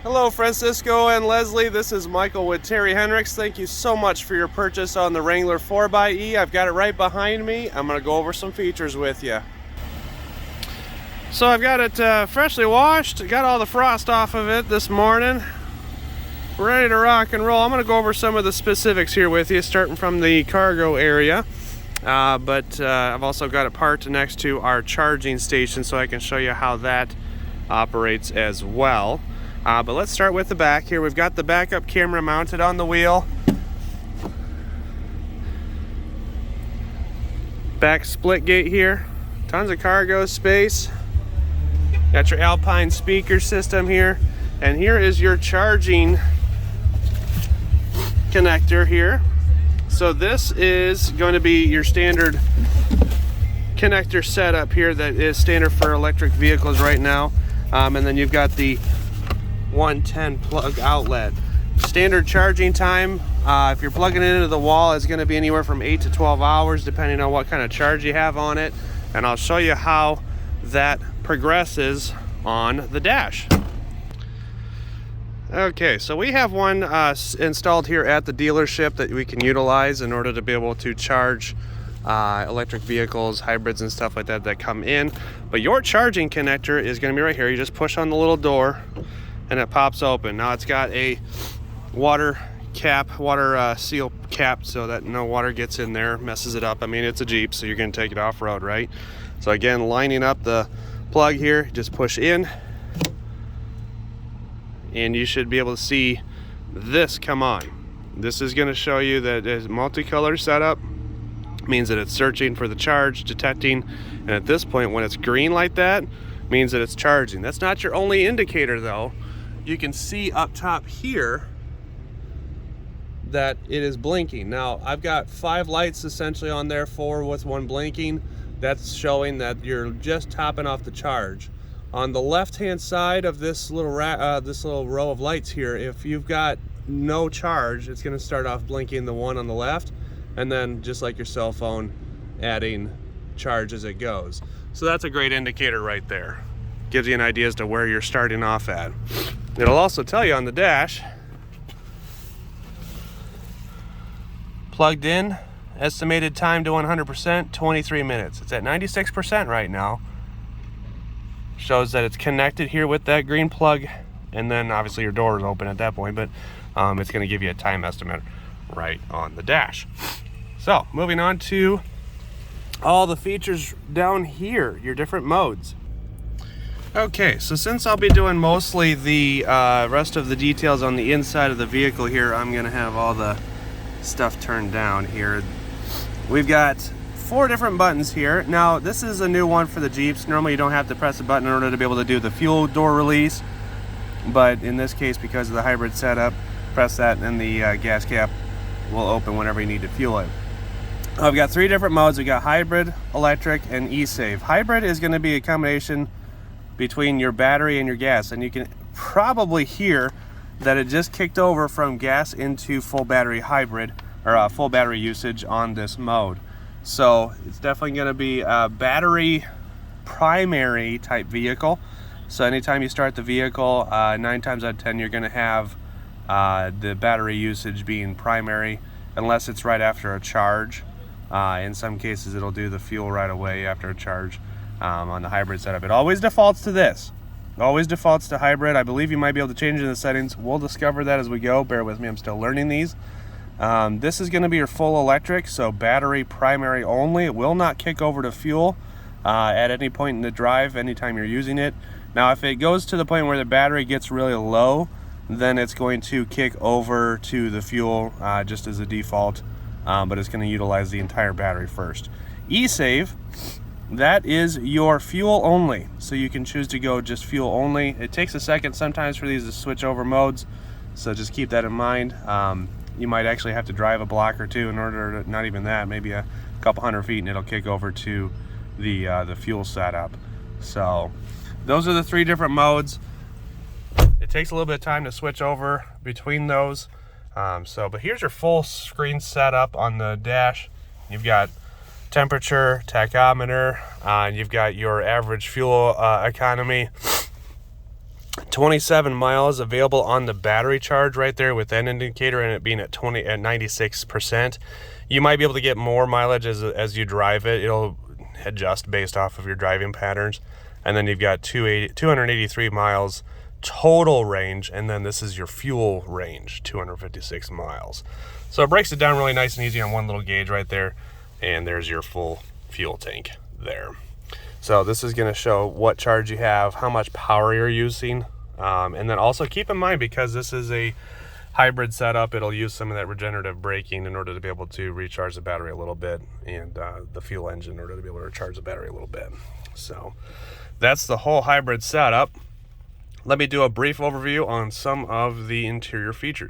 Hello Francisco and Leslie, this is Michael with Terry Henricks. Thank you so much for your purchase on the Wrangler 4XE. I've got it right behind me. I'm going to go over some features with you. So I've got it freshly washed, got all the frost off of it this morning. We're ready to rock and roll. I'm going to go over some of the specifics here with you, starting from the cargo area. But I've also got it parked next to our charging station so I can show you how that operates as well. But let's start with the back here. We've got the backup camera mounted on the wheel. Back split gate here. Tons of cargo space. Got your Alpine speaker system here. And here is your charging connector here. So this is going to be your standard connector setup here that is standard for electric vehicles right now. And then you've got the 110 plug outlet. Standard charging time, if you're plugging it into the wall, is going to be anywhere from 8 to 12 hours depending on what kind of charge you have on it, and I'll show you how that progresses on the dash. Okay, so we have one installed here at the dealership that we can utilize in order to be able to charge electric vehicles, hybrids and stuff like that that come in. But your charging connector is going to be right here. You just push on the little door and it pops open. Now it's got a water seal cap so that no water gets in there, messes it up. I mean, it's a Jeep, so you're going to take it off-road, right? So again, lining up the plug here, just push in and you should be able to see this come on. This is going to show you that it's multicolor setup. Means that it's searching for the charge, detecting, and at this point when it's green like that, means that it's charging. That's not your only indicator though. You can see up top here that it is blinking. Now I've got 5 lights essentially on there, 4 with 1 blinking. That's showing that you're just topping off the charge. On the left hand side of this little row of lights here, if you've got no charge, it's going to start off blinking the one on the left, and then just like your cell phone, adding charge as it goes. So that's a great indicator right there. Gives you an idea as to where you're starting off at. It'll also tell you on the dash, plugged in, estimated time to 100%, 23 minutes. It's at 96% right now. Shows that it's connected here with that green plug, and then obviously your door is open at that point, but it's going to give you a time estimate right on the dash. So moving on to all the features down here, your different modes. Okay, so since I'll be doing mostly the rest of the details on the inside of the vehicle here, I'm going to have all the stuff turned down here. We've got 4 different buttons here. Now this is a new one for the Jeeps. Normally you don't have to press a button in order to be able to do the fuel door release, but in this case, because of the hybrid setup, press that and the gas cap will open whenever you need to fuel it. I've got 3 different modes. We got hybrid, electric, and e-save. Hybrid is going to be a combination between your battery and your gas, and you can probably hear that it just kicked over from gas into full battery hybrid, or full battery usage on this mode. So it's definitely going to be a battery primary type vehicle. So anytime you start the vehicle, 9 times out of 10 you're going to have the battery usage being primary, unless it's right after a charge. In some cases it'll do the fuel right away after a charge. On the hybrid setup, it always defaults to this. Always defaults to hybrid. I believe you might be able to change it in the settings. We'll discover that as we go. Bear with me, I'm still learning these. This is going to be your full electric, so battery primary only. It will not kick over to fuel at any point in the drive anytime you're using it. Now if it goes to the point where the battery gets really low, then it's going to kick over to the fuel just as a default, but it's going to utilize the entire battery first. E-save, that is your fuel only, so you can choose to go just fuel only. It takes a second sometimes for these to switch over modes, so just keep that in mind. You might actually have to drive a block or two in order to, not even that, maybe a couple 100 feet, and it'll kick over to the fuel setup. So those are the 3 different modes. It takes a little bit of time to switch over between those. But here's your full screen setup on the dash. You've got temperature, tachometer, and you've got your average fuel economy, 27 miles available on the battery charge right there with that indicator and it being at 96%. You might be able to get more mileage as you drive it. It'll adjust based off of your driving patterns. And then you've got 283 miles total range, and then this is your fuel range, 256 miles. So it breaks it down really nice and easy on one little gauge right there, and there's your full fuel tank there. So this is going to show what charge you have, how much power you're using, and then also keep in mind, because this is a hybrid setup, it'll use some of that regenerative braking in order to be able to recharge the battery a little bit, and the fuel engine in order to be able to recharge the battery a little bit. So that's the whole hybrid setup. Let me do a brief overview on some of the interior features.